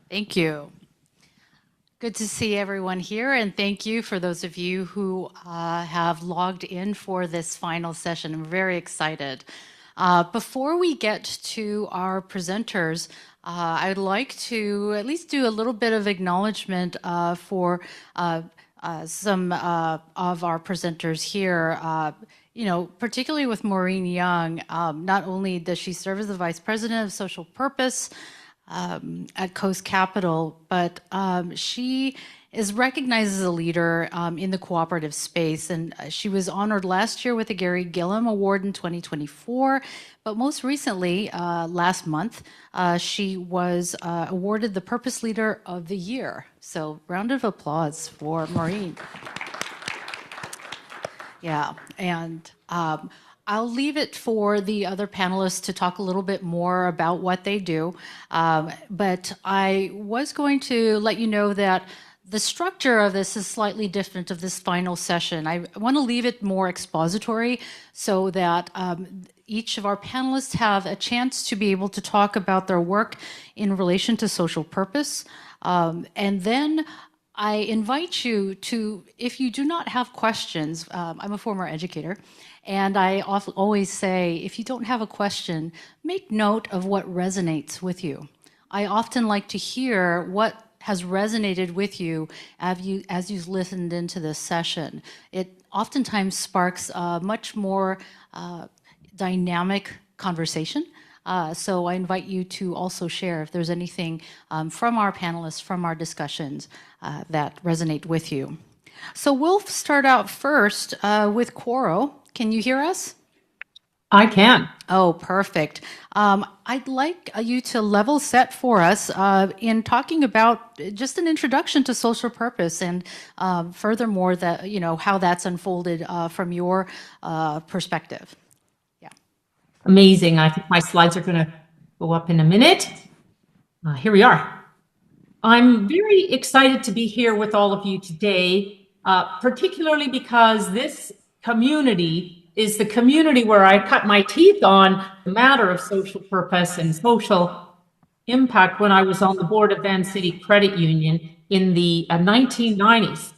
Thank you. Good to see everyone here, and thank you for those of you who have logged in for this final session. I'm very excited. Before we get to our presenters, I'd like to at least do a little bit of acknowledgement for some of our presenters here. Particularly with Maureen Young, not only does she serve as the Vice President of Social Purpose at Coast Capital, but she is recognized as a leader in the cooperative space. And she was honored last year with the Gary Gillum Award in 2024. But most recently, last month, she was awarded the Purpose Leader of the Year. So round of applause for Maureen. Yeah, and I'll leave it for the other panelists to talk a little bit more about what they do. But I was going to let you know that the structure of this is slightly different of this final session. I want to leave it more expository so that each of our panelists have a chance to be able to talk about their work in relation to social purpose. And then I invite you to, if you do not have questions, I'm a former educator, and I always say, if you don't have a question, make note of what resonates with you. I often like to hear what has resonated with you as you've listened into this session. It oftentimes sparks a much more dynamic conversation. So I invite you to also share if there's anything from our panelists, from our discussions that resonate with you. So we'll start out first with Coro. Can you hear us? I can. Oh, perfect. I'd like you to level set for us in talking about just an introduction to social purpose and furthermore that, how that's unfolded from your perspective. Amazing. I think my slides are going to go up in a minute. Here we are. I'm very excited to be here with all of you today, particularly because this community is the community where I cut my teeth on the matter of social purpose and social impact when I was on the board of Van City Credit Union in the 1990s.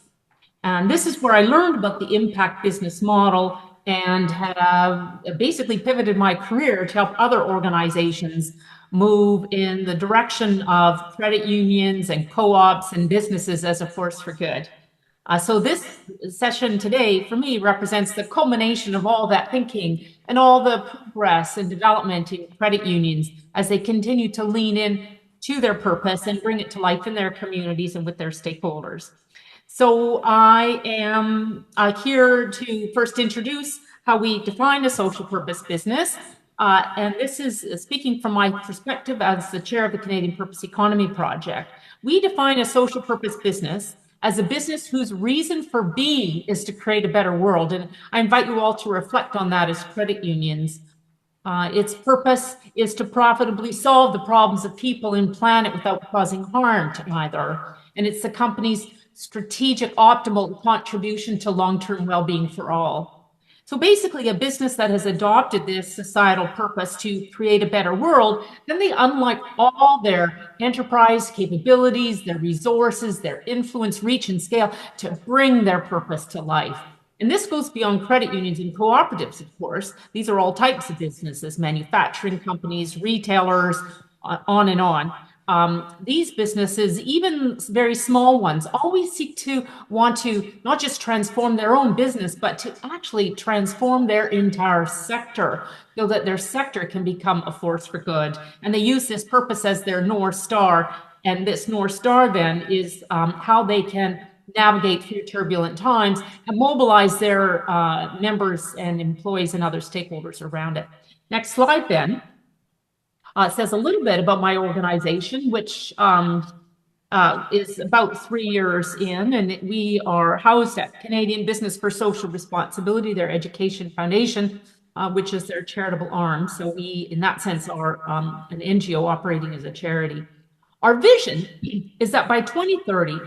And this is where I learned about the impact business model and have basically pivoted my career to help other organizations move in the direction of credit unions and co-ops and businesses as a force for good. So this session today, for me, represents the culmination of all that thinking and all the progress and development in credit unions as they continue to lean in to their purpose and bring it to life in their communities and with their stakeholders. So I am here to first introduce how we define a social purpose business. And this is speaking from my perspective as the chair of the Canadian Purpose Economy Project. We define a social purpose business as a business whose reason for being is to create a better world. And I invite you all to reflect on that as credit unions. Its purpose is to profitably solve the problems of people and planet without causing harm to either. And it's the company's strategic optimal contribution to long-term well-being for all. So basically a business that has adopted this societal purpose to create a better world, then they unlock all their enterprise capabilities, their resources, their influence, reach, and scale to bring their purpose to life. And this goes beyond credit unions and cooperatives, of course. These are all types of businesses, manufacturing companies, retailers, on and on. These businesses, even very small ones, always seek to want to not just transform their own business, but to actually transform their entire sector so that their sector can become a force for good. And they use this purpose as their North Star. And this North Star then is how they can navigate through turbulent times and mobilize their members and employees and other stakeholders around it. Next slide then. Says a little bit about my organization, which is about 3 years in, and we are housed at Canadian Business for Social Responsibility, their education foundation, which is their charitable arm. So we, in that sense, are an NGO operating as a charity. Our vision is that by 2030,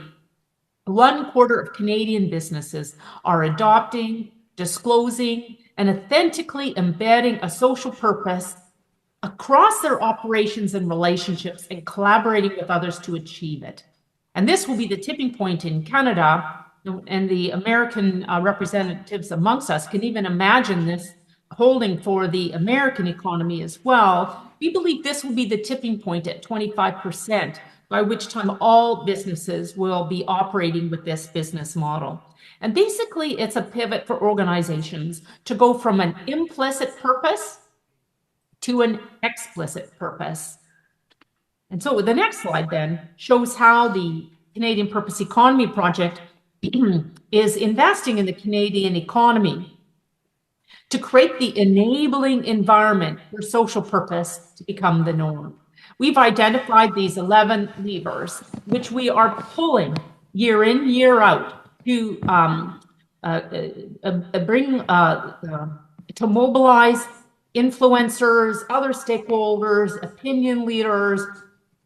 1/4 of Canadian businesses are adopting, disclosing, and authentically embedding a social purpose across their operations and relationships and collaborating with others to achieve it. And this will be the tipping point in Canada, and the American representatives amongst us can even imagine this holding for the American economy as well. We believe this will be the tipping point at 25%, by which time all businesses will be operating with this business model. And basically, it's a pivot for organizations to go from an implicit purpose to an explicit purpose. And so the next slide then shows how the Canadian Purpose Economy Project is investing in the Canadian economy to create the enabling environment for social purpose to become the norm. We've identified these 11 levers, which we are pulling year in, year out to to mobilize influencers, other stakeholders, opinion leaders,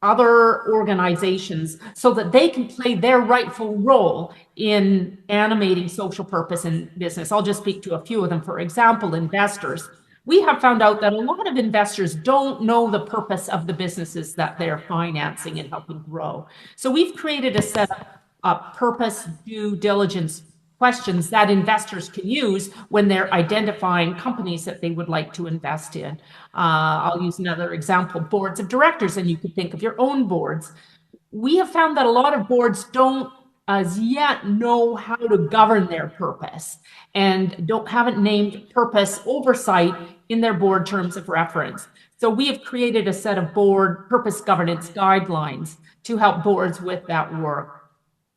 other organizations, so that they can play their rightful role in animating social purpose in business. I'll just speak to a few of them. For example, investors. We have found out that a lot of investors don't know the purpose of the businesses that they're financing and helping grow. So we've created a set of purpose due diligence questions that investors can use when they're identifying companies that they would like to invest in. I'll use another example, boards of directors, and you can think of your own boards. We have found that a lot of boards don't as yet know how to govern their purpose and haven't named purpose oversight in their board terms of reference. So we have created a set of board purpose governance guidelines to help boards with that work.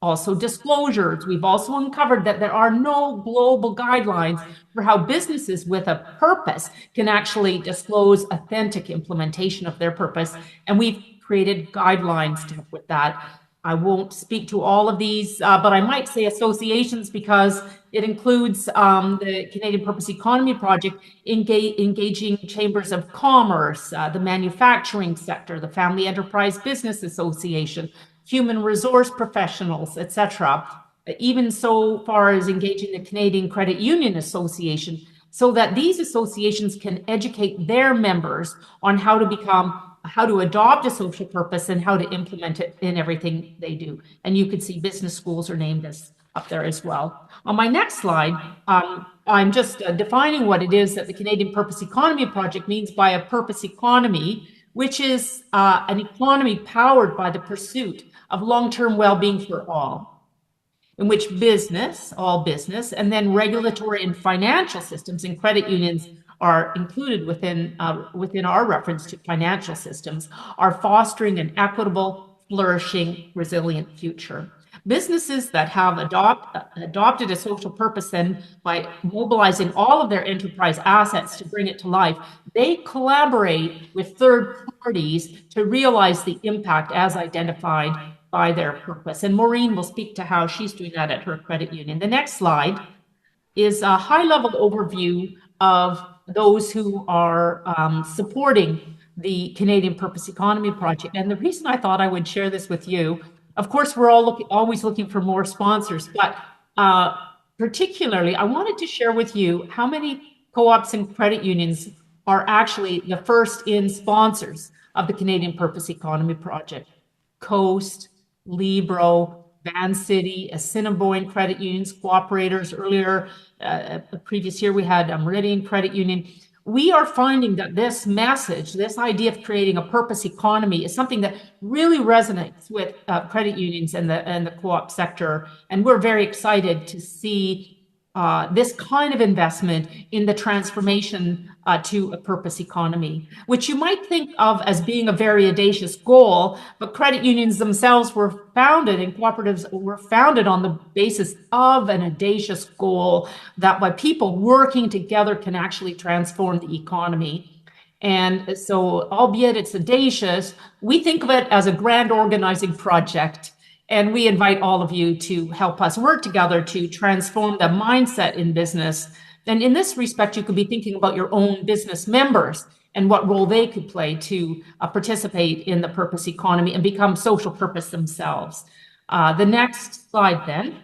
Also, disclosures. We've also uncovered that there are no global guidelines for how businesses with a purpose can actually disclose authentic implementation of their purpose. And we've created guidelines to help with that. I won't speak to all of these, but I might say associations, because it includes the Canadian Purpose Economy Project engaging chambers of commerce, the manufacturing sector, the Family Enterprise Business Association, human resource professionals, etc., even so far as engaging the Canadian Credit Union Association, so that these associations can educate their members on how to adopt a social purpose and how to implement it in everything they do. And you can see business schools are named as up there as well. On my next slide, I'm just defining what it is that the Canadian Purpose Economy Project means by a purpose economy, which is an economy powered by the pursuit of long-term well-being for all, in which all business, and then regulatory and financial systems and credit unions are included within our reference to financial systems, are fostering an equitable, flourishing, resilient future. Businesses that have adopted a social purpose, then by mobilizing all of their enterprise assets to bring it to life, they collaborate with third parties to realize the impact as identified by their purpose. And Maureen will speak to how she's doing that at her credit union. The next slide is a high-level overview of those who are supporting the Canadian Purpose Economy Project. And the reason I thought I would share this with you, of course, we're always looking for more sponsors, but particularly, I wanted to share with you how many co-ops and credit unions are actually the first-in sponsors of the Canadian Purpose Economy Project. Coast, Libro, Van City, Assiniboine credit unions, cooperators. Earlier, the previous year, we had Meridian Credit Union. We are finding that this message, this idea of creating a purpose economy, is something that really resonates with credit unions and the co-op sector. And we're very excited to see this kind of investment in the transformation to a purpose economy, which you might think of as being a very audacious goal, but credit unions themselves were founded and cooperatives were founded on the basis of an audacious goal that by people working together can actually transform the economy. And so, albeit it's audacious, we think of it as a grand organizing project. And we invite all of you to help us work together to transform the mindset in business. And in this respect, you could be thinking about your own business members and what role they could play to participate in the purpose economy and become social purpose themselves. The next slide then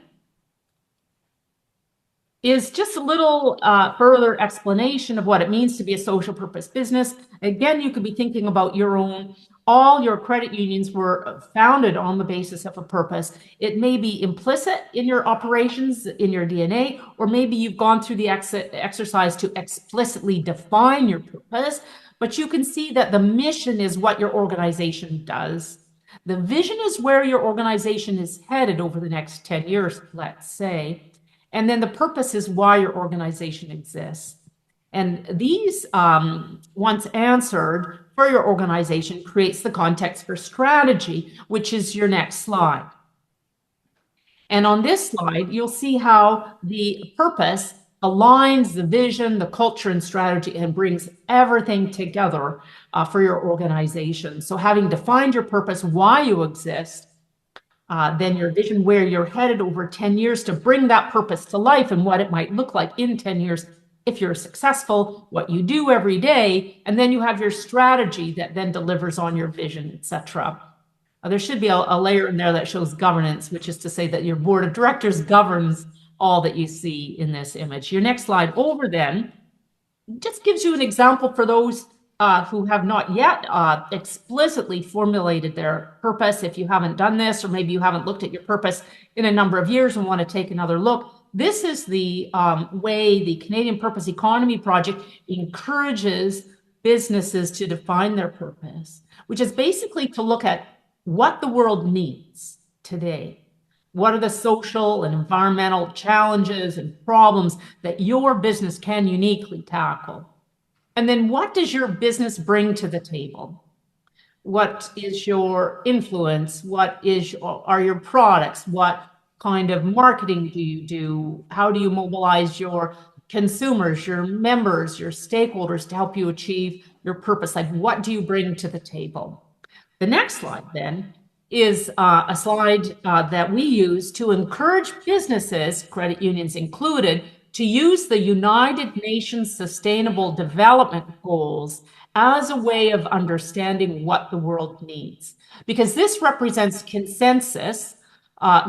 is just a little further explanation of what it means to be a social purpose business. Again, you could be thinking about your own. All your credit unions were founded on the basis of a purpose. It may be implicit in your operations, in your DNA, or maybe you've gone through the exercise to explicitly define your purpose, but you can see that the mission is what your organization does. The vision is where your organization is headed over the next 10 years, let's say. And then the purpose is why your organization exists. And these, once answered for your organization, creates the context for strategy, which is your next slide. And on this slide, you'll see how the purpose aligns the vision, the culture, and strategy, and brings everything together for your organization. So having defined your purpose, why you exist, then your vision, where you're headed over 10 years to bring that purpose to life and what it might look like in 10 years if you're successful, what you do every day, and then you have your strategy that then delivers on your vision, etc. There should be a layer in there that shows governance, which is to say that your board of directors governs all that you see in this image. Your next slide over then just gives you an example for those who have not yet explicitly formulated their purpose. If you haven't done this, or maybe you haven't looked at your purpose in a number of years and want to take another look, this is the way the Canadian Purpose Economy Project encourages businesses to define their purpose, which is basically to look at what the world needs today. What are the social and environmental challenges and problems that your business can uniquely tackle? And then what does your business bring to the table? What is your influence? What are your products? What kind of marketing do you do? How do you mobilize your consumers, your members, your stakeholders to help you achieve your purpose? Like, what do you bring to the table? The next slide then is a slide that we use to encourage businesses, credit unions included, to use the United Nations Sustainable Development Goals as a way of understanding what the world needs. Because this represents consensus,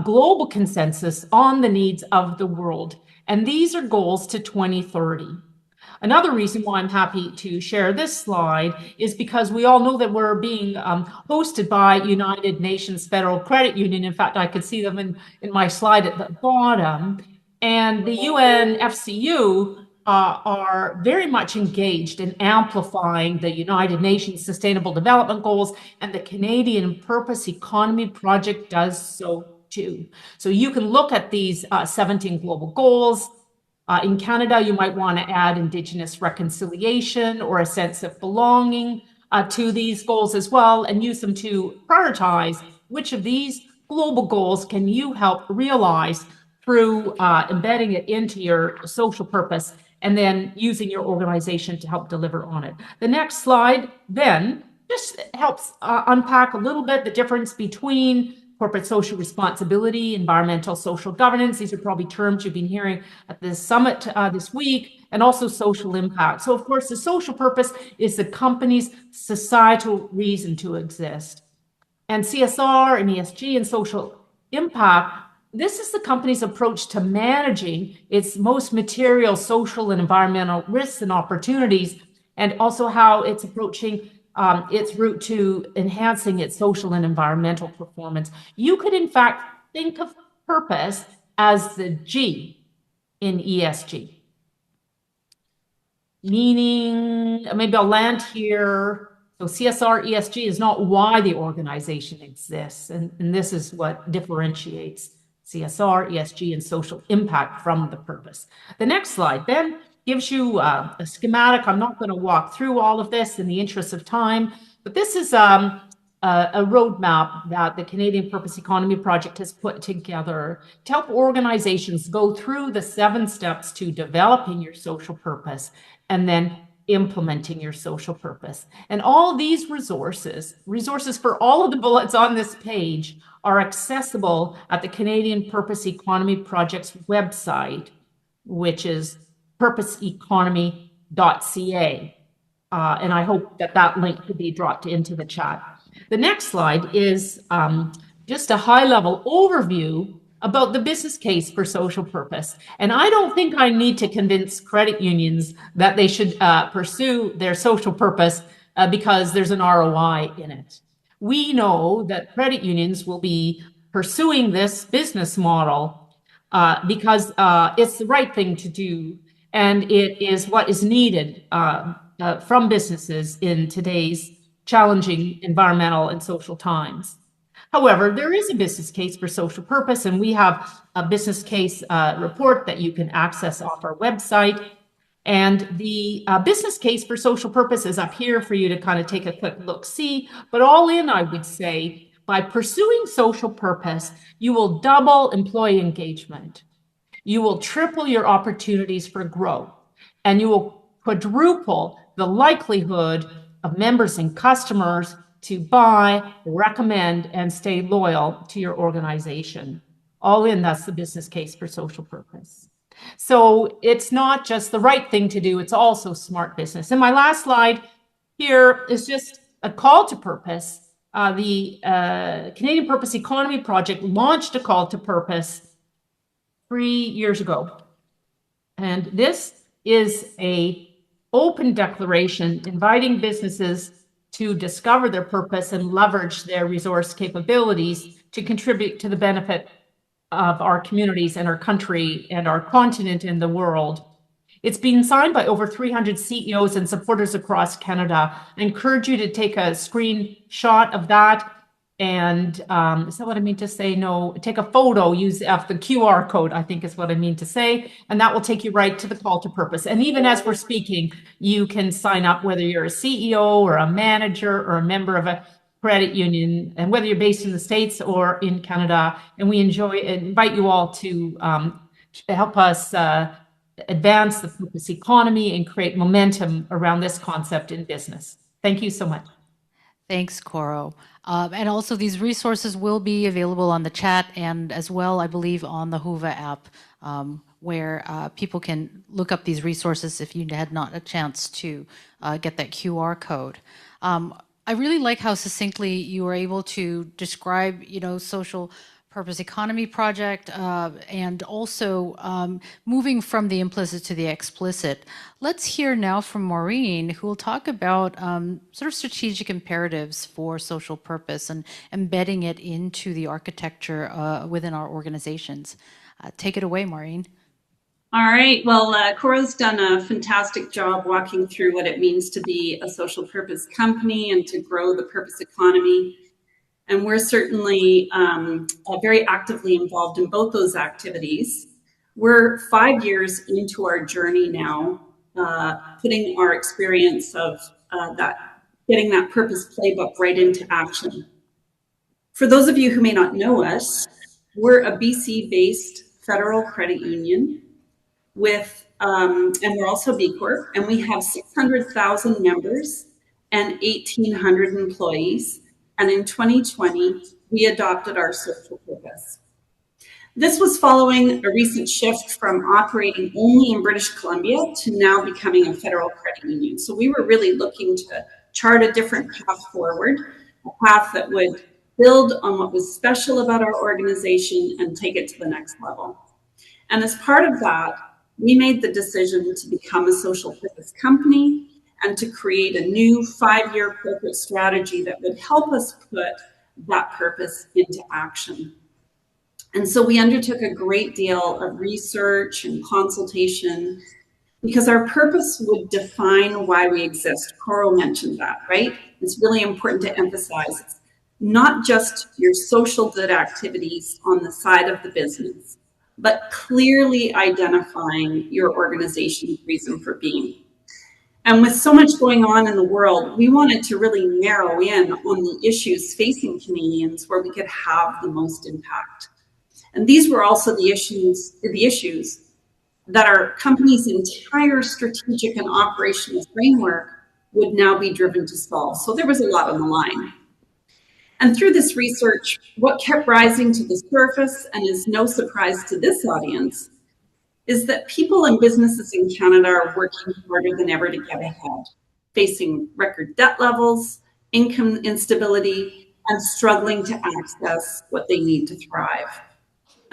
global consensus on the needs of the world. And these are goals to 2030. Another reason why I'm happy to share this slide is because we all know that we're being hosted by United Nations Federal Credit Union. In fact, I could see them in my slide at the bottom. And the UNFCU are very much engaged in amplifying the United Nations Sustainable Development Goals, and the Canadian Purpose Economy Project does so too. So you can look at these 17 global goals. In Canada, you might want to add Indigenous reconciliation or a sense of belonging to these goals as well, and use them to prioritize which of these global goals can you help realize through embedding it into your social purpose and then using your organization to help deliver on it. The next slide then just helps unpack a little bit the difference between corporate social responsibility, environmental social governance. These are probably terms you've been hearing at the summit this week, and also social impact. So of course, the social purpose is the company's societal reason to exist. And CSR and ESG and social impact, this is the company's approach to managing its most material social and environmental risks and opportunities, and also how it's approaching its route to enhancing its social and environmental performance. You could, in fact, think of purpose as the G in ESG. Meaning, maybe I'll land here. So CSR, ESG is not why the organization exists. And this is what differentiates CSR, ESG, and social impact from the purpose. The next slide then gives you a schematic. I'm not going to walk through all of this in the interest of time, but this is a roadmap that the Canadian Purpose Economy Project has put together to help organizations go through the 7 steps to developing your social purpose and then implementing your social purpose. And all these resources for all of the bullets on this page, are accessible at the Canadian Purpose Economy Project's website, which is purposeeconomy.ca. And I hope that link could be dropped into the chat. The next slide is just a high-level overview about the business case for social purpose. And I don't think I need to convince credit unions that they should pursue their social purpose because there's an ROI in it. We know that credit unions will be pursuing this business model because it's the right thing to do, and it is what is needed from businesses in today's challenging environmental and social times. However, there is a business case for social purpose, and we have a business case report that you can access off our website. And the business case for social purpose is up here for you to kind of take a quick look-see. But all in, I would say, by pursuing social purpose, you will double employee engagement. You will triple your opportunities for growth, and you will quadruple the likelihood of members and customers to buy, recommend, and stay loyal to your organization. All in, that's the business case for social purpose. So it's not just the right thing to do, it's also smart business. And my last slide here is just a call to purpose. The Canadian Purpose Economy Project launched a call to purpose 3 years ago. And this is an open declaration inviting businesses to discover their purpose and leverage their resource capabilities to contribute to the benefit of our communities and our country and our continent and the world. It's been signed by over 300 CEOs and supporters across Canada. I encourage you to take a screenshot of that. And is that what I mean to say? No, take a photo, use the QR code, I think is what I mean to say. And that will take you right to the call to purpose. And even as we're speaking, you can sign up whether you're a CEO or a manager or a member of a credit union, and whether you're based in the States or in Canada. And we invite you all to help us advance the purpose economy and create momentum around this concept in business. Thank you so much. Thanks, Coro. And also these resources will be available on the chat and as well, I believe, on the Whova app, where people can look up these resources if you had not a chance to get that QR code. I really like how succinctly you were able to describe, social purpose economy project and also moving from the implicit to the explicit. Let's hear now from Maureen, who will talk about sort of strategic imperatives for social purpose and embedding it into the architecture within our organizations. Take it away, Maureen. All right. Well, Coro's done a fantastic job walking through what it means to be a social purpose company and to grow the purpose economy. And we're certainly very actively involved in both those activities. We're 5 years into our journey now, putting our experience of getting that purpose playbook right into action. For those of you who may not know us, we're a BC-based federal credit union with, and we're also B Corp, and we have 600,000 members and 1,800 employees. And in 2020, we adopted our social purpose. This was following a recent shift from operating only in British Columbia to now becoming a federal credit union. So we were really looking to chart a different path forward, a path that would build on what was special about our organization and take it to the next level. And as part of that, we made the decision to become a social purpose company and to create a new 5-year corporate strategy that would help us put that purpose into action. And so we undertook a great deal of research and consultation because our purpose would define why we exist. Coro mentioned that, right? It's really important to emphasize it's not just your social good activities on the side of the business, but clearly identifying your organization's reason for being. And with so much going on in the world, we wanted to really narrow in on the issues facing Canadians where we could have the most impact. And these were also the issues that our company's entire strategic and operational framework would now be driven to solve. So there was a lot on the line. And through this research, what kept rising to the surface, and is no surprise to this audience, is that people and businesses in Canada are working harder than ever to get ahead, facing record debt levels, income instability, and struggling to access what they need to thrive.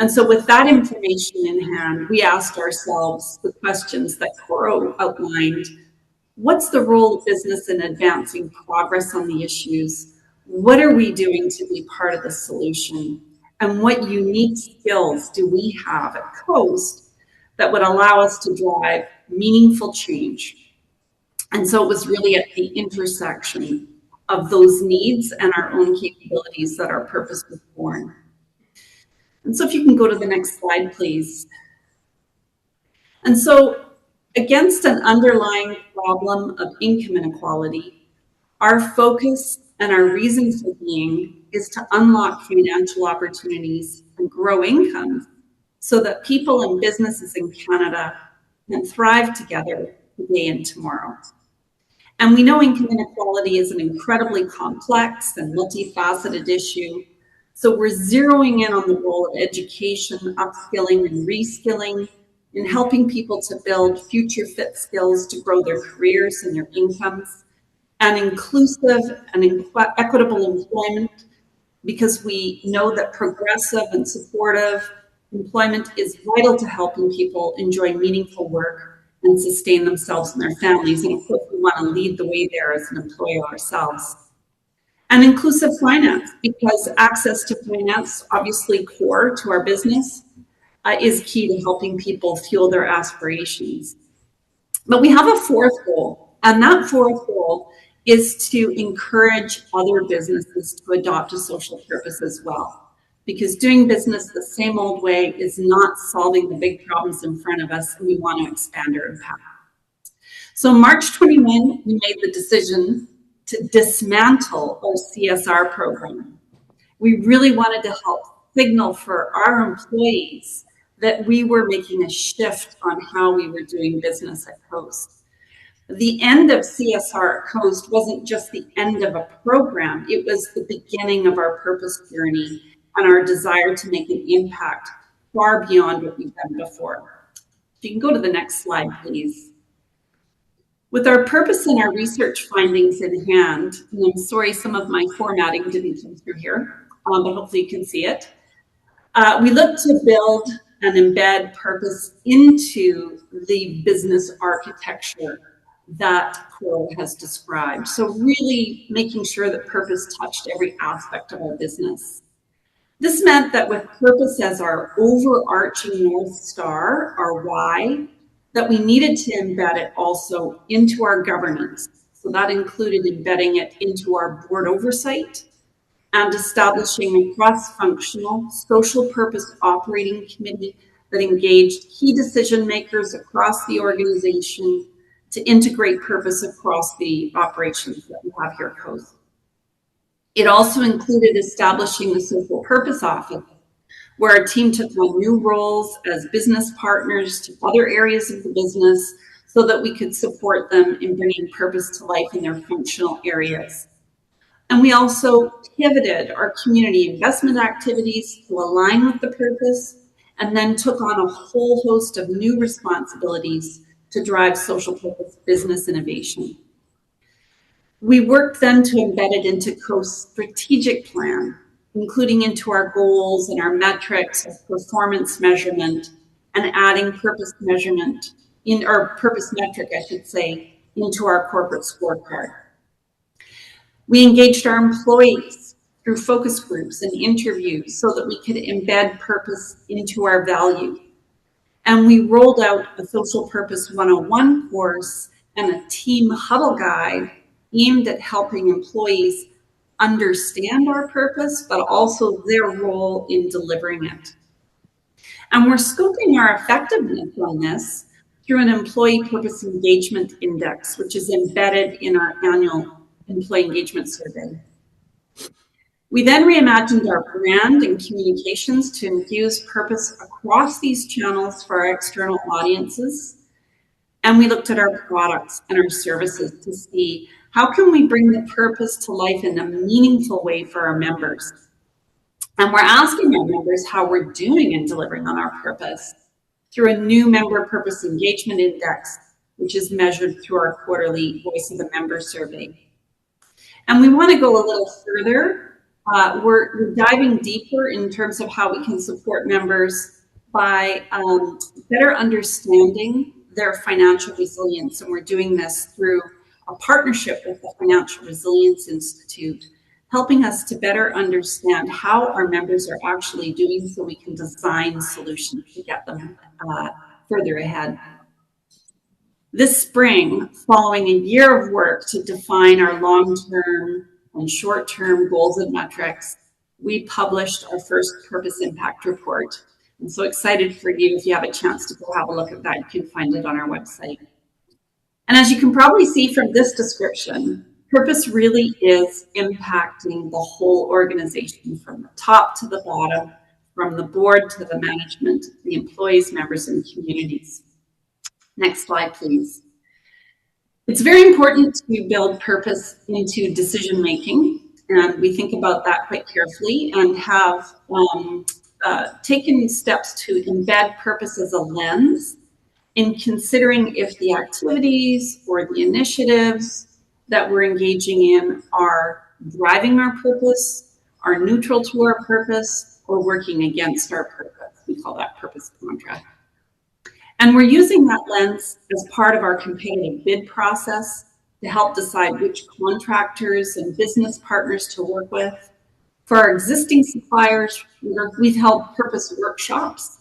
And so with that information in hand, we asked ourselves the questions that Coro outlined. What's the role of business in advancing progress on the issues? What are we doing to be part of the solution? And what unique skills do we have at Coast that would allow us to drive meaningful change? And so it was really at the intersection of those needs and our own capabilities that our purpose was born. And so if you can go to the next slide, please. And so against an underlying problem of income inequality, our focus and our reason for being is to unlock financial opportunities and grow incomes so that people and businesses in Canada can thrive together today and tomorrow. And we know income inequality is an incredibly complex and multifaceted issue. So we're zeroing in on the role of education, upskilling, and reskilling in helping people to build future fit skills to grow their careers and their incomes, and inclusive and equitable employment, because we know that progressive and supportive employment is vital to helping people enjoy meaningful work and sustain themselves and their families. And of course, we want to lead the way there as an employer ourselves. And inclusive finance, because access to finance, obviously core to our business, is key to helping people fuel their aspirations. But we have a fourth goal, and that fourth goal is to encourage other businesses to adopt a social purpose as well. Because doing business the same old way is not solving the big problems in front of us, and we want to expand our impact. So March 21, we made the decision to dismantle our CSR program. We really wanted to help signal for our employees that we were making a shift on how we were doing business at Coast. The end of CSR at Coast wasn't just the end of a program, it was the beginning of our purpose journey and our desire to make an impact far beyond what we've done before. If you can go to the next slide, please. With our purpose and our research findings in hand, and I'm sorry some of my formatting didn't come through here, but hopefully you can see it. We look to build and embed purpose into the business architecture that Coro has described. So really making sure that purpose touched every aspect of our business. This meant that with purpose as our overarching North Star, our why, that we needed to embed it also into our governance. So that included embedding it into our board oversight and establishing a cross-functional social purpose operating committee that engaged key decision makers across the organization to integrate purpose across the operations that we have here at Coast. It also included establishing the social purpose office, where our team took on new roles as business partners to other areas of the business so that we could support them in bringing purpose to life in their functional areas. And we also pivoted our community investment activities to align with the purpose, and then took on a whole host of new responsibilities to drive social purpose business innovation. We worked then to embed it into Coast's strategic plan, including into our goals and our metrics of performance measurement, and adding purpose measurement in our purpose metric, I should say, into our corporate scorecard. We engaged our employees through focus groups and interviews so that we could embed purpose into our value. And we rolled out a Social Purpose 101 course and a team huddle guide aimed at helping employees understand our purpose, but also their role in delivering it. And we're scoping our effectiveness on this through an employee purpose engagement index, which is embedded in our annual employee engagement survey. We then reimagined our brand and communications to infuse purpose across these channels for our external audiences. And we looked at our products and our services to see how can we bring the purpose to life in a meaningful way for our members. And we're asking our members how we're doing in delivering on our purpose through a new member purpose engagement index, which is measured through our quarterly Voice of the Member survey. And we want to go a little further we're diving deeper in terms of how we can support members by better understanding their financial resilience. And we're doing this through a partnership with the Financial Resilience Institute, helping us to better understand how our members are actually doing so we can design solutions to get them further ahead. This spring, following a year of work to define our long-term and short-term goals and metrics, we published our first Purpose Impact Report. I'm so excited for you. If you have a chance to go have a look at that, you can find it on our website. And as you can probably see from this description, purpose really is impacting the whole organization from the top to the bottom, from the board to the management, the employees, members, and communities. Next slide, please. It's very important to build purpose into decision making, and we think about that quite carefully and have taken steps to embed purpose as a lens in considering if the activities or the initiatives that we're engaging in are driving our purpose, are neutral to our purpose, or working against our purpose. We call that purpose contra. And we're using that lens as part of our competitive bid process to help decide which contractors and business partners to work with. For our existing suppliers, we've held purpose workshops.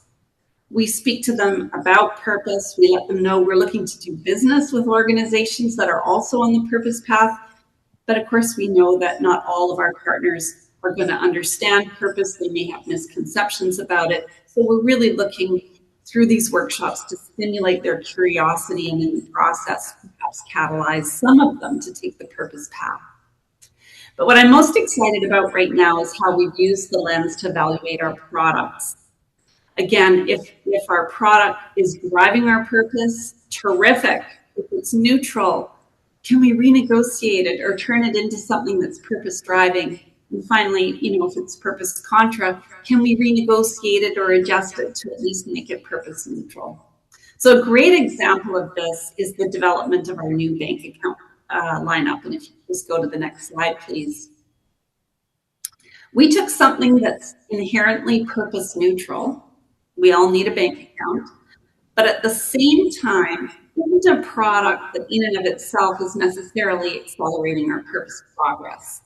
We speak to them about purpose. We let them know we're looking to do business with organizations that are also on the purpose path. But of course, we know that not all of our partners are going to understand purpose. They may have misconceptions about it. So we're really looking through these workshops to stimulate their curiosity and in the process, perhaps catalyze some of them to take the purpose path. But what I'm most excited about right now is how we've used the lens to evaluate our products. Again, if our product is driving our purpose, terrific. If it's neutral, can we renegotiate it or turn it into something that's purpose driving? And finally, if it's purpose contra, can we renegotiate it or adjust it to at least make it purpose neutral? So a great example of this is the development of our new bank account lineup. And if you just go to the next slide, please. We took something that's inherently purpose neutral. We all need a bank account, but at the same time, isn't a product that in and of itself is necessarily accelerating our purpose progress.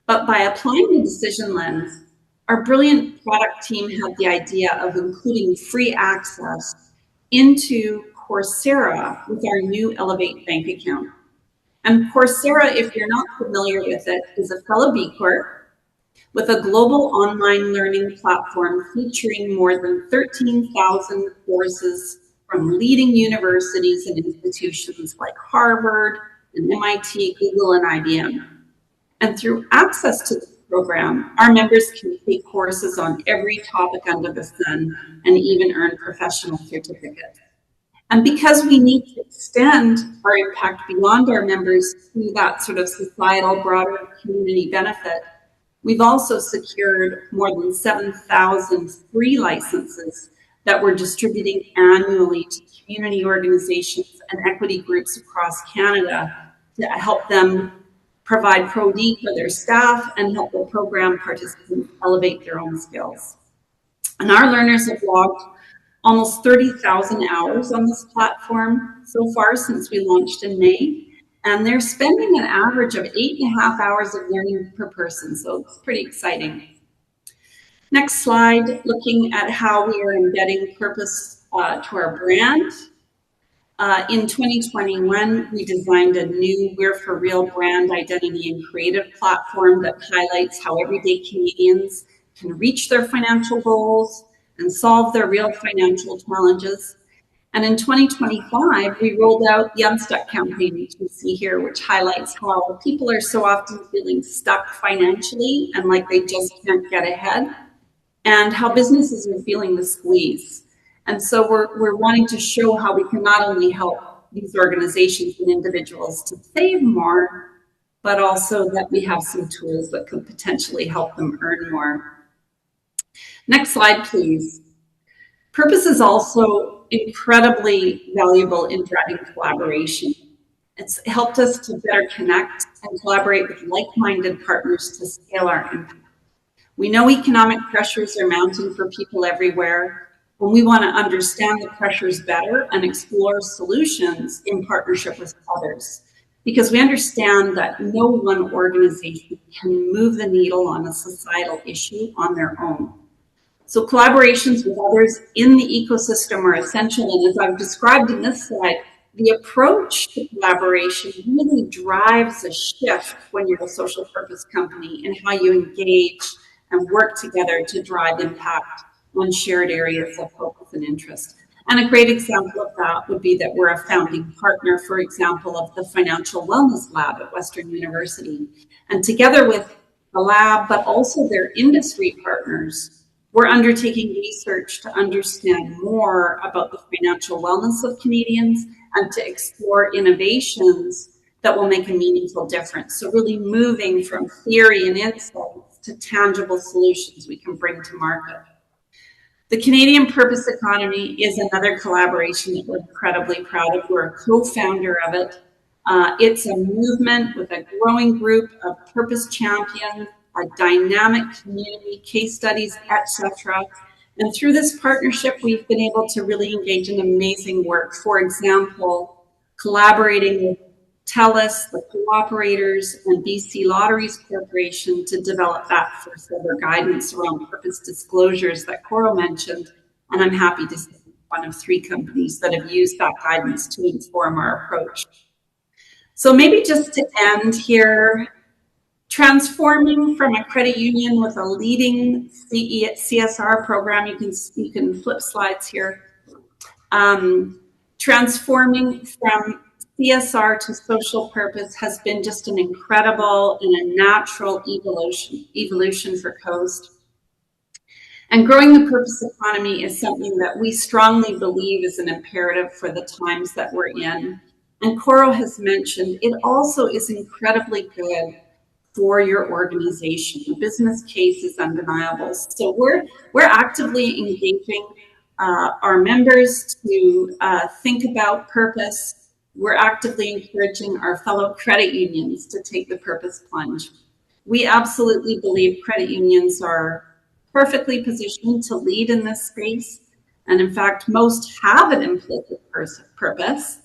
But by applying the decision lens, our brilliant product team had the idea of including free access into Coursera with our new Elevate bank account. And Coursera, if you're not familiar with it, is a fellow B Corp with a global online learning platform featuring more than 13,000 courses from leading universities and institutions like Harvard and MIT, Google, and IBM. And through access to the program, our members can take courses on every topic under the sun and even earn professional certificates. And because we need to extend our impact beyond our members through that sort of societal, broader community benefit, we've also secured more than 7,000 free licenses that we're distributing annually to community organizations and equity groups across Canada to help them provide Pro-D for their staff and help the program participants elevate their own skills. And our learners have logged almost 30,000 hours on this platform so far since we launched in May. And they're spending an average of 8.5 hours of learning per person. So it's pretty exciting. Next slide, looking at how we are embedding purpose to our brand. In 2021, we designed a new We're For Real brand identity and creative platform that highlights how everyday Canadians can reach their financial goals and solve their real financial challenges. And in 2025, we rolled out the Unstuck campaign, which you see here, which highlights how people are so often feeling stuck financially and like they just can't get ahead, and how businesses are feeling the squeeze. And so we're wanting to show how we can not only help these organizations and individuals to save more, but also that we have some tools that could potentially help them earn more. Next slide, please. Purpose is also incredibly valuable in driving collaboration. It's helped us to better connect and collaborate with like-minded partners to scale our impact. We know economic pressures are mounting for people everywhere, and we want to understand the pressures better and explore solutions in partnership with others, because we understand that no one organization can move the needle on a societal issue on their own. So collaborations with others in the ecosystem are essential, and as I've described in this slide, the approach to collaboration really drives a shift when you're a social purpose company in how you engage and work together to drive impact on shared areas of focus and interest. And a great example of that would be that we're a founding partner, for example, of the Financial Wellness Lab at Western University. And together with the lab, but also their industry partners, we're undertaking research to understand more about the financial wellness of Canadians and to explore innovations that will make a meaningful difference. So really moving from theory and insights to tangible solutions we can bring to market. The Canadian Purpose Economy is another collaboration that we're incredibly proud of. We're a co-founder of it. It's a movement with a growing group of purpose champions, a dynamic community, case studies, etc. And through this partnership, we've been able to really engage in amazing work. For example, collaborating with TELUS, the cooperators, and BC Lotteries Corporation to develop that first ever guidance around purpose disclosures that Coro mentioned. And I'm happy to say one of 3 companies that have used that guidance to inform our approach. So maybe just to end here, transforming from a credit union with a leading CSR program, you can flip slides here. Transforming from CSR to social purpose has been just an incredible and a natural evolution for Coast. And growing the purpose economy is something that we strongly believe is an imperative for the times that we're in. And Coro has mentioned, it also is incredibly good for your organization. The business case is undeniable. So we're actively engaging our members to think about purpose. We're actively encouraging our fellow credit unions to take the purpose plunge. We absolutely believe credit unions are perfectly positioned to lead in this space. And in fact, most have an implicit purpose,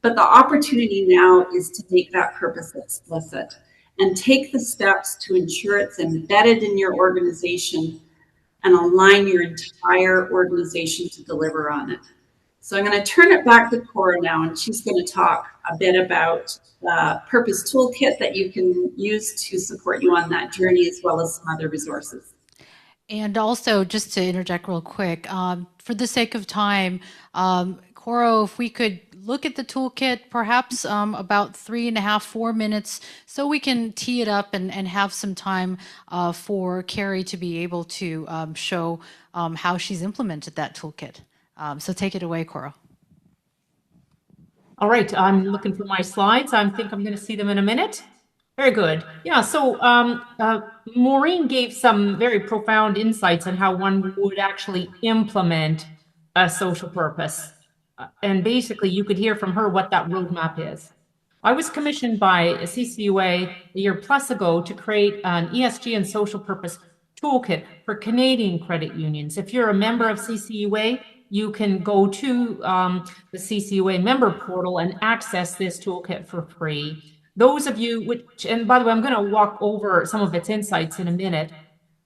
but the opportunity now is to make that purpose explicit and take the steps to ensure it's embedded in your organization and align your entire organization to deliver on it. So I'm going to turn it back to Cora now, and she's going to talk a bit about the Purpose Toolkit that you can use to support you on that journey, as well as some other resources. And also, just to interject real quick, for the sake of time, Coro, if we could look at the toolkit, perhaps about 3.5, 4 minutes, so we can tee it up and have some time for Kerry to be able to show how she's implemented that toolkit. So take it away, Coro. All right, I'm looking for my slides. I think I'm going to see them in a minute. Very good. Yeah, so Maureen gave some very profound insights on how one would actually implement a social purpose. And basically, you could hear from her what that roadmap is. I was commissioned by CCUA a year plus ago to create an ESG and social purpose toolkit for Canadian credit unions. If you're a member of CCUA, you can go to the CCUA member portal and access this toolkit for free. Those of you, and by the way, I'm going to walk over some of its insights in a minute,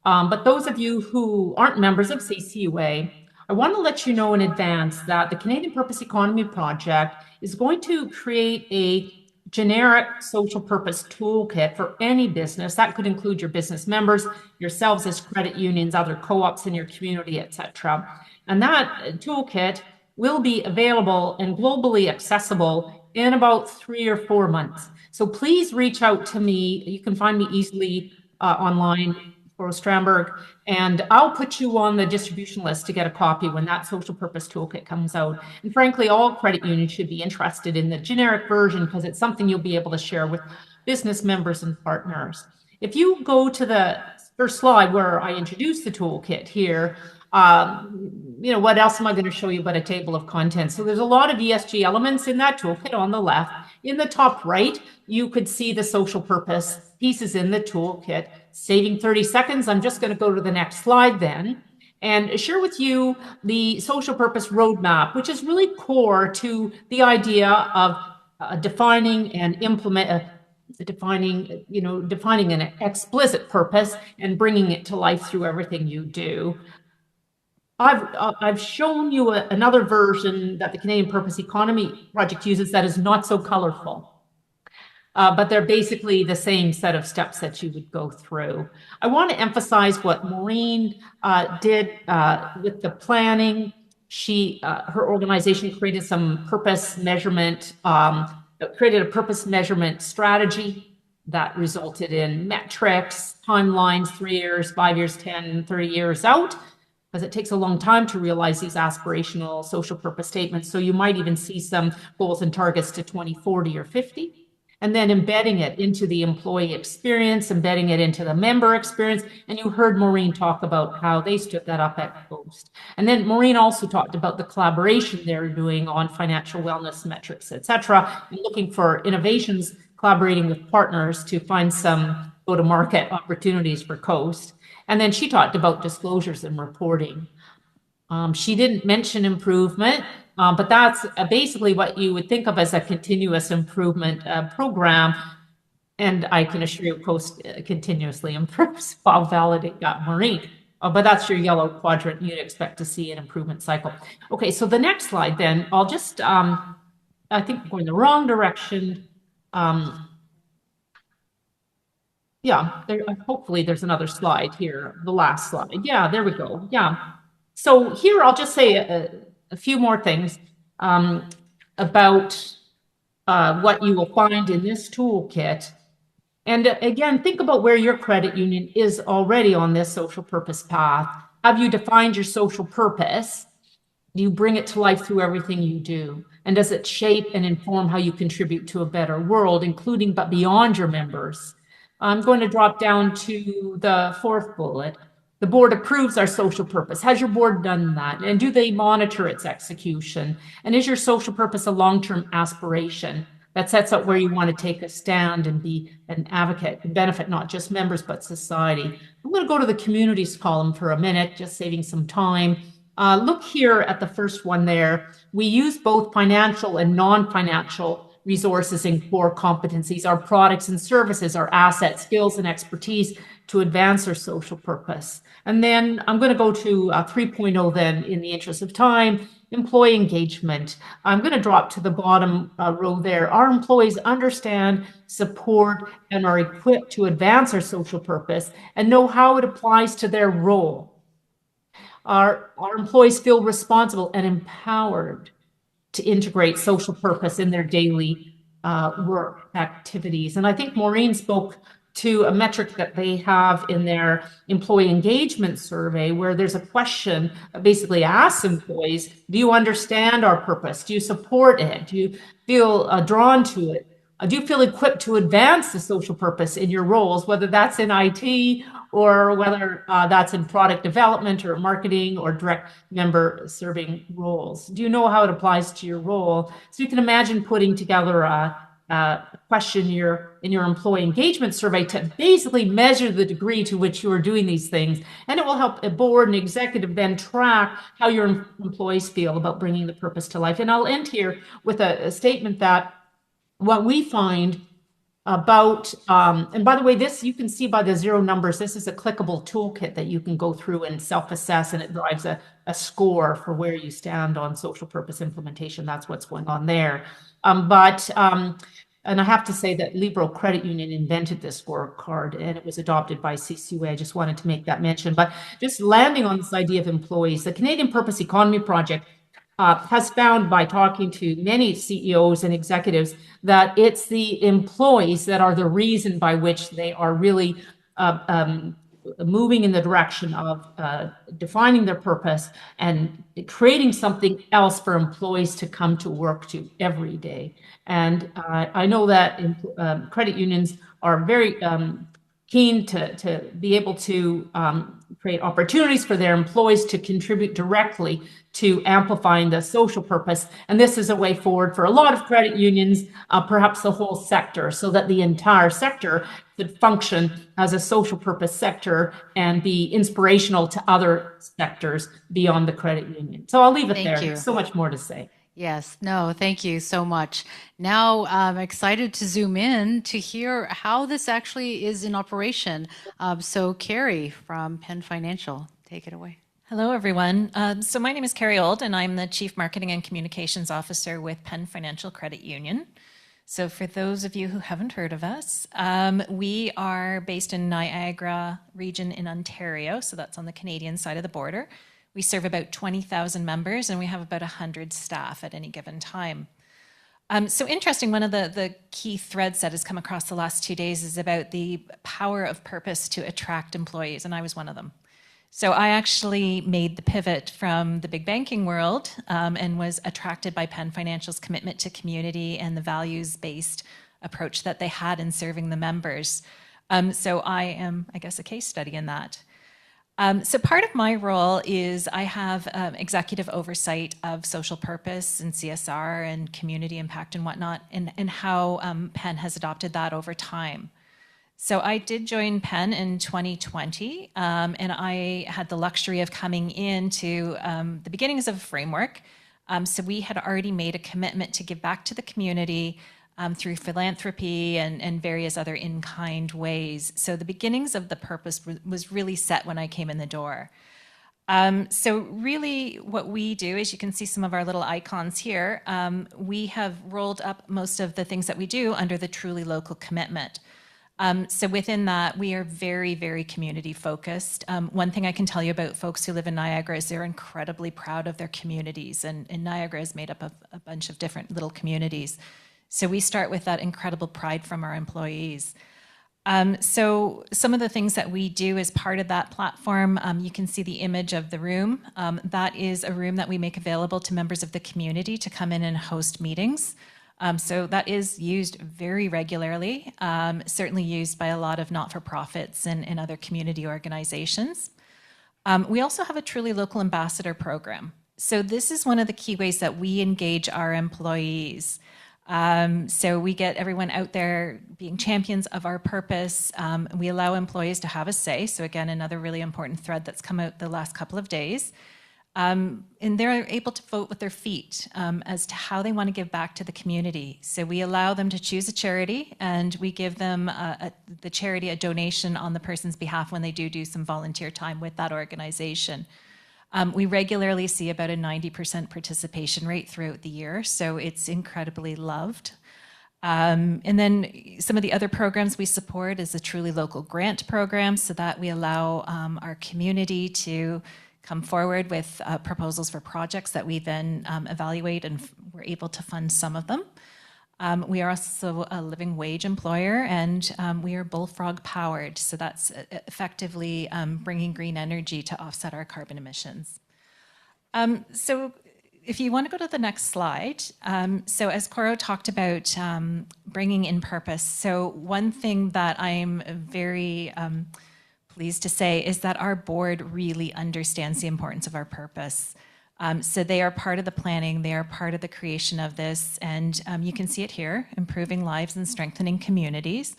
but those of you who aren't members of CCUA, I want to let you know in advance that the Canadian Purpose Economy Project is going to create a generic social purpose toolkit for any business. That could include your business members, yourselves as credit unions, other co-ops in your community, etc. And that toolkit will be available and globally accessible in about 3 or 4 months. So please reach out to me. You can find me easily online, Coro Strandberg, and I'll put you on the distribution list to get a copy when that social purpose toolkit comes out. And frankly, all credit unions should be interested in the generic version because it's something you'll be able to share with business members and partners. If you go to the first slide where I introduce the toolkit here, what else am I going to show you but a table of contents? So there's a lot of ESG elements in that toolkit on the left. In the top right, you could see the social purpose pieces in the toolkit. Saving 30 seconds, I'm just going to go to the next slide then and share with you the social purpose roadmap, which is really core to the idea of defining and defining an explicit purpose and bringing it to life through everything you do. I've shown you another version that the Canadian Purpose Economy Project uses that is not so colorful. But they're basically the same set of steps that you would go through. I want to emphasize what Maureen did with the planning. Her organization created some purpose measurement, created a purpose measurement strategy that resulted in metrics, timelines, 3 years, 5 years, 10, 30 years out, because it takes a long time to realize these aspirational social purpose statements. So you might even see some goals and targets to 2040 or 50. And then embedding it into the employee experience, embedding it into the member experience. And you heard Maureen talk about how they stood that up at Ould. And then Maureen also talked about the collaboration they're doing on financial wellness metrics, et cetera, and looking for innovations, collaborating with partners to find some go-to-market opportunities for Coast. And then she talked about disclosures and reporting. She didn't mention improvement, but that's basically what you would think of as a continuous improvement program. And I can assure you, Coast continuously improves. I'll validate that, Maureen. But that's your yellow quadrant you'd expect to see an improvement cycle. Okay, so the next slide then, I'll just, I think I'm going the wrong direction. Yeah, hopefully there's another slide here, the last slide. Yeah, there we go. Yeah. So here I'll just say a few more things about what you will find in this toolkit. And again, think about where your credit union is already on this social purpose path. Have you defined your social purpose? Do you bring it to life through everything you do? And does it shape and inform how you contribute to a better world, including but beyond your members? I'm going to drop down to the fourth bullet. The board approves our social purpose. Has your board done that? And do they monitor its execution? And is your social purpose a long-term aspiration that sets out where you want to take a stand and be an advocate and benefit not just members, but society? I'm going to go to the communities column for a minute, just saving some time. Look here at the first one there. We use both financial and non-financial resources and core competencies, our products and services, our assets, skills, and expertise to advance our social purpose. And then I'm going to go to 3.0 then in the interest of time, employee engagement. I'm going to drop to the bottom row there. Our employees understand, support, and are equipped to advance our social purpose and know how it applies to their role. Our employees feel responsible and empowered to integrate social purpose in their daily work activities. And I think Maureen spoke to a metric that they have in their employee engagement survey, where there's a question that basically asks employees, do you understand our purpose? Do you support it? Do you feel drawn to it? Do you feel equipped to advance the social purpose in your roles, whether that's in IT or whether that's in product development or marketing or direct member serving roles? Do you know how it applies to your role? So you can imagine putting together a question in your employee engagement survey to basically measure the degree to which you are doing these things. And it will help a board and executive then track how your employees feel about bringing the purpose to life. And I'll end here with a statement that what we find about, and by the way, this you can see by the 0 numbers, this is a clickable toolkit that you can go through and self-assess, and it drives a score for where you stand on social purpose implementation. That's what's going on there. And I have to say that Libro Credit Union invented this scorecard, and it was adopted by CCUA. I just wanted to make that mention. But just landing on this idea of employees, the Canadian Purpose Economy Project has found by talking to many CEOs and executives that it's the employees that are the reason by which they are really moving in the direction of defining their purpose and creating something else for employees to come to work to every day. And I know that credit unions are very keen to be able to create opportunities for their employees to contribute directly to amplifying the social purpose. And this is a way forward for a lot of credit unions, perhaps the whole sector, so that the entire sector could function as a social purpose sector and be inspirational to other sectors beyond the credit union. So I'll leave it there. Thank you. So much more to say. Yes, no, thank you so much. Now I'm excited to zoom in to hear how this actually is in operation. So Kerry from PenFinancial, take it away. Hello, everyone. So my name is Kerry Ould, and I'm the Chief Marketing and Communications Officer with PenFinancial Credit Union. So for those of you who haven't heard of us, we are based in Niagara region in Ontario, so that's on the Canadian side of the border. We serve about 20,000 members, and we have about 100 staff at any given time. So interesting, one of the key threads that has come across the last 2 days is about the power of purpose to attract employees, and I was one of them. So I actually made the pivot from the big banking world and was attracted by PenFinancial's commitment to community and the values-based approach that they had in serving the members. So I am, I guess, a case study in that. So part of my role is I have executive oversight of social purpose and CSR and community impact and whatnot, and how Penn has adopted that over time. So I did join Penn in 2020, and I had the luxury of coming into the beginnings of a framework. So we had already made a commitment to give back to the community through philanthropy and various other in-kind ways. So the beginnings of the purpose was really set when I came in the door. So really what we do is, you can see some of our little icons here, we have rolled up most of the things that we do under the truly local commitment. So within that, we are very, very community focused. One thing I can tell you about folks who live in Niagara is they're incredibly proud of their communities, and Niagara is made up of a bunch of different little communities. So we start with that incredible pride from our employees. So some of the things that we do as part of that platform, you can see the image of the room. That is a room that we make available to members of the community to come in and host meetings. So that is used very regularly, certainly used by a lot of not-for-profits and other community organizations. We also have a truly local ambassador program. So this is one of the key ways that we engage our employees. So we get everyone out there being champions of our purpose. We allow employees to have a say. So again, another really important thread that's come out the last couple of days. And they're able to vote with their feet as to how they want to give back to the community. So we allow them to choose a charity, and we give them the charity a donation on the person's behalf when they do some volunteer time with that organization. We regularly see about a 90% participation rate throughout the year, so it's incredibly loved. And then some of the other programs we support is a truly local grant program, so that we allow our community to come forward with proposals for projects that we then evaluate, and we're able to fund some of them. We are also a living wage employer, and we are bullfrog powered. So that's effectively bringing green energy to offset our carbon emissions. So if you want to go to the next slide. So as Coro talked about bringing in purpose. So one thing that I'm very pleased to say is that our board really understands the importance of our purpose. So they are part of the planning, they are part of the creation of this, and you can see it here, improving lives and strengthening communities.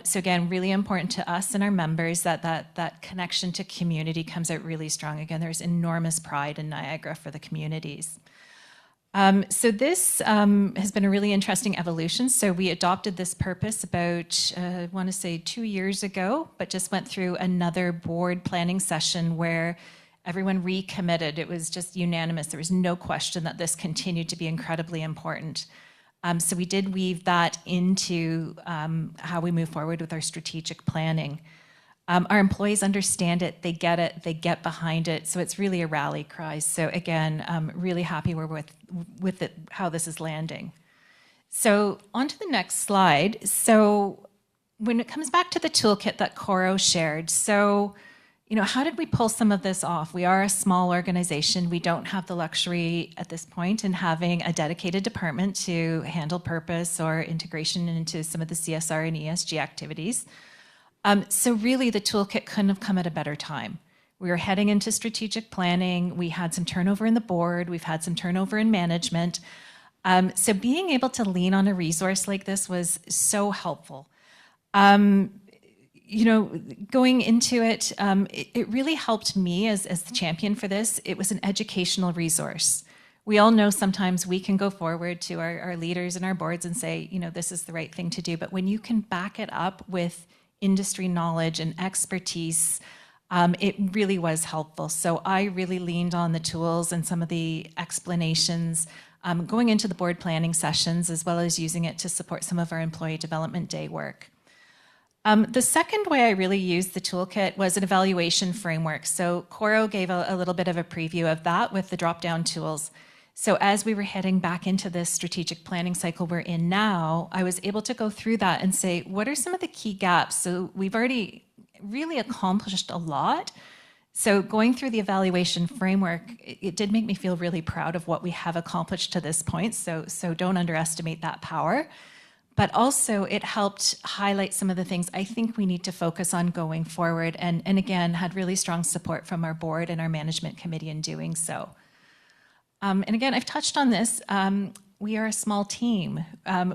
So again, really important to us and our members that connection to community comes out really strong. Again, there's enormous pride in Niagara for the communities. So this has been a really interesting evolution. So we adopted this purpose about, I want to say 2 years ago, but just went through another board planning session where everyone recommitted. It was just unanimous. There was no question that this continued to be incredibly important. So we did weave that into how we move forward with our strategic planning. Our employees understand it, they get behind it, so it's really a rally cry. So again, I'm really happy we're with it, how this is landing. So on to the next slide. So when it comes back to the toolkit that Coro shared, so how did we pull some of this off? We are a small organization. We don't have the luxury at this point in having a dedicated department to handle purpose or integration into some of the CSR and ESG activities. So really the toolkit couldn't have come at a better time. We were heading into strategic planning. We had some turnover in the board. We've had some turnover in management. So being able to lean on a resource like this was so helpful. You know, going into it, it really helped me as the champion for this. It was an educational resource. We all know sometimes we can go forward to our leaders and our boards and say, you know, this is the right thing to do. But when you can back it up with industry knowledge and expertise, it really was helpful. So I really leaned on the tools and some of the explanations going into the board planning sessions, as well as using it to support some of our employee development day work. The second way I really used the toolkit was an evaluation framework. So Coro gave a little bit of a preview of that with the drop-down tools. So as we were heading back into this strategic planning cycle we're in now, I was able to go through that and say, what are some of the key gaps? So we've already really accomplished a lot. So going through the evaluation framework, it did make me feel really proud of what we have accomplished to this point. So don't underestimate that power. But also it helped highlight some of the things I think we need to focus on going forward. And again, had really strong support from our board and our management committee in doing so. And again, I've touched on this. We are a small team.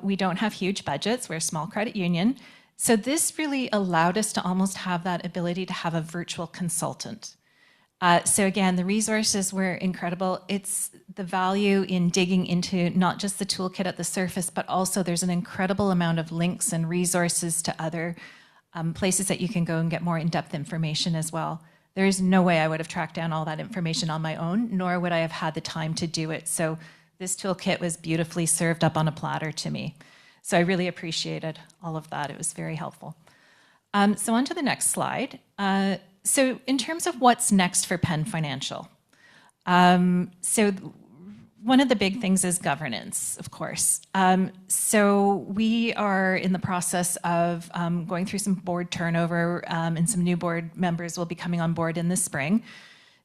We don't have huge budgets. We're a small credit union. So this really allowed us to almost have that ability to have a virtual consultant. So again, the resources were incredible. It's the value in digging into not just the toolkit at the surface, but also there's an incredible amount of links and resources to other places that you can go and get more in-depth information as well. There is no way I would have tracked down all that information on my own, nor would I have had the time to do it. So this toolkit was beautifully served up on a platter to me. So I really appreciated all of that. It was very helpful. So on to the next slide. So in terms of what's next for PenFinancial, so one of the big things is governance, of course. So we are in the process of going through some board turnover, and some new board members will be coming on board in the spring.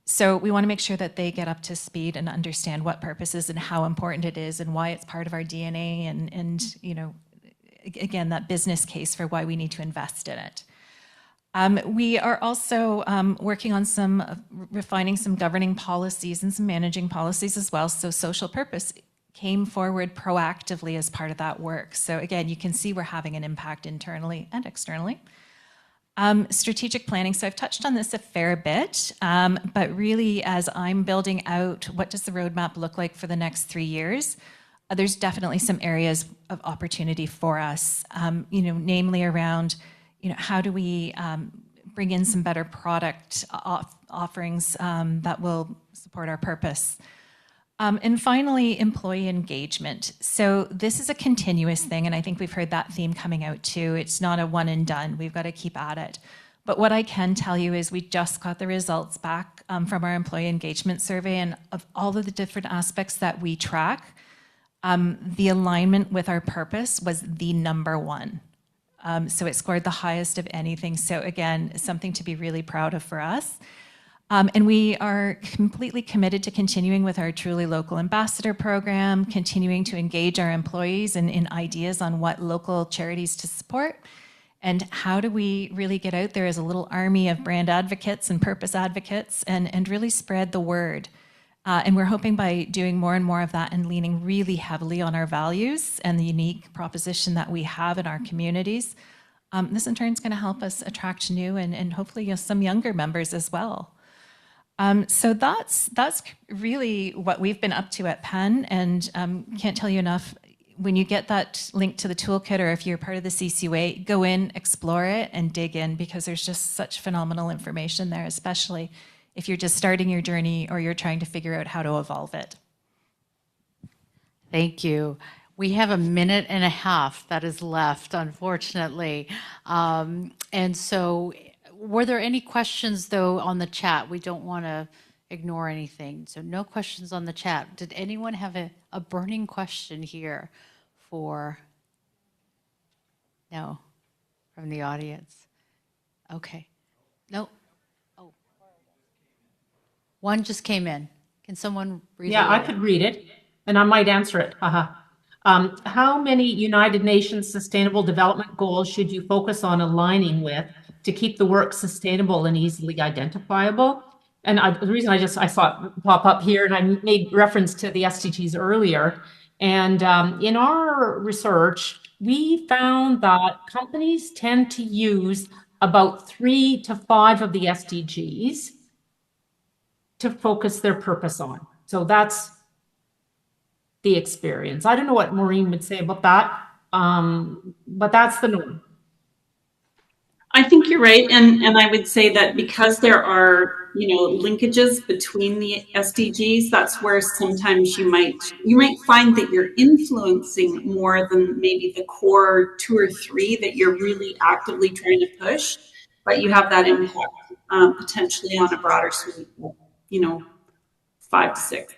So we want to make sure that they get up to speed and understand what purpose is and how important it is and why it's part of our DNA and you know, again, that business case for why we need to invest in it. We are also working on refining some governing policies and some managing policies as well. So social purpose came forward proactively as part of that work. So again, you can see we're having an impact internally and externally. Strategic planning, so I've touched on this a fair bit, but really as I'm building out what does the roadmap look like for the next 3 years, there's definitely some areas of opportunity for us, you know, namely around, you know, how do we bring in some better product offerings that will support our purpose. And finally, employee engagement. So this is a continuous thing, and I think we've heard that theme coming out too. It's not a one and done. We've got to keep at it. But what I can tell you is we just got the results back from our employee engagement survey, and of all of the different aspects that we track, the alignment with our purpose was the number one. So it scored the highest of anything. So again, something to be really proud of for us. And we are completely committed to continuing with our Truly Local Ambassador program, continuing to engage our employees in ideas on what local charities to support, and how do we really get out there as a little army of brand advocates and purpose advocates and really spread the word. And we're hoping by doing more and more of that and leaning really heavily on our values and the unique proposition that we have in our communities, this in turn is going to help us attract new and hopefully some younger members as well. So that's really what we've been up to at Penn, and can't tell you enough. When you get that link to the toolkit, or if you're part of the CCUA, go in, explore it, and dig in, because there's just such phenomenal information there, especially if you're just starting your journey or you're trying to figure out how to evolve it. Thank you. We have a minute and a half that is left, unfortunately. And so were there any questions, though, on the chat? We don't want to ignore anything. So no questions on the chat. Did anyone have a burning question here for? No, from the audience. Okay. No. Oh. One just came in. Can someone read it? Yeah, I could read it, and I might answer it. How many United Nations Sustainable Development Goals should you focus on aligning with to keep the work sustainable and easily identifiable. And the reason I saw it pop up here, and I made reference to the SDGs earlier, and in our research, we found that companies tend to use about 3 to 5 of the SDGs to focus their purpose on. So that's the experience. I don't know what Maureen would say about that, but that's the norm. I think you're right, and I would say that because there are, you know, linkages between the SDGs, that's where sometimes you might find that you're influencing more than maybe the core 2 or 3 that you're really actively trying to push, but you have that impact potentially on a broader suite of, you know, 5 to 6.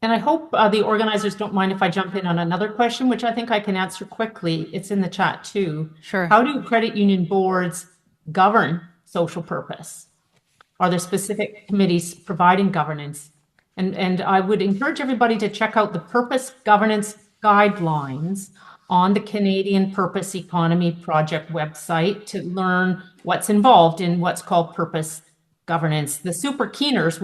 And I hope the organizers don't mind if I jump in on another question, which I think I can answer quickly. It's in the chat too. Sure. How do credit union boards govern social purpose? Are there specific committees providing governance? And I would encourage everybody to check out the purpose governance guidelines on the Canadian Purpose Economy Project website to learn what's involved in what's called purpose governance. The super keeners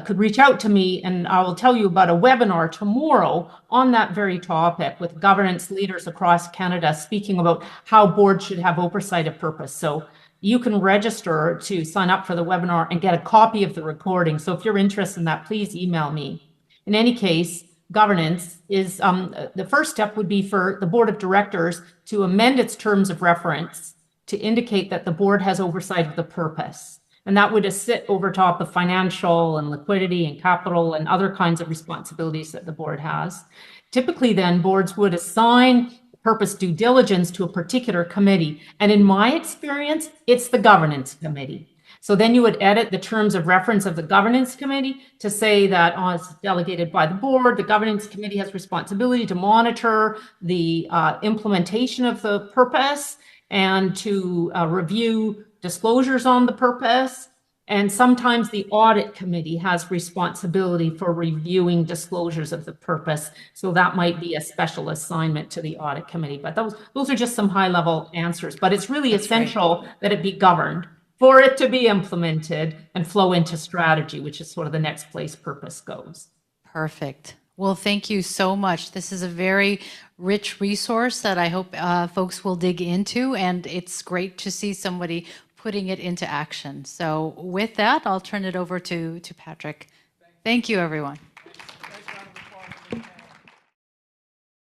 could reach out to me, and I will tell you about a webinar tomorrow on that very topic with governance leaders across Canada speaking about how boards should have oversight of purpose. So you can register to sign up for the webinar and get a copy of the recording. So if you're interested in that, please email me. In any case, governance is the first step would be for the board of directors to amend its terms of reference to indicate that the board has oversight of the purpose. And that would sit over top of financial and liquidity and capital and other kinds of responsibilities that the board has. Typically then boards would assign purpose due diligence to a particular committee. And in my experience, it's the governance committee. So then you would edit the terms of reference of the governance committee to say that it's delegated by the board. The governance committee has responsibility to monitor the implementation of the purpose and to review disclosures on the purpose. And sometimes the audit committee has responsibility for reviewing disclosures of the purpose. So that might be a special assignment to the audit committee. But those are just some high-level answers. But it's really essential that it be governed for it to be implemented and flow into strategy, which is sort of the next place purpose goes. Perfect. Well, thank you so much. This is a very rich resource that I hope folks will dig into, and it's great to see somebody putting it into action. So with that, I'll turn it over to Patrick. Thank you, everyone.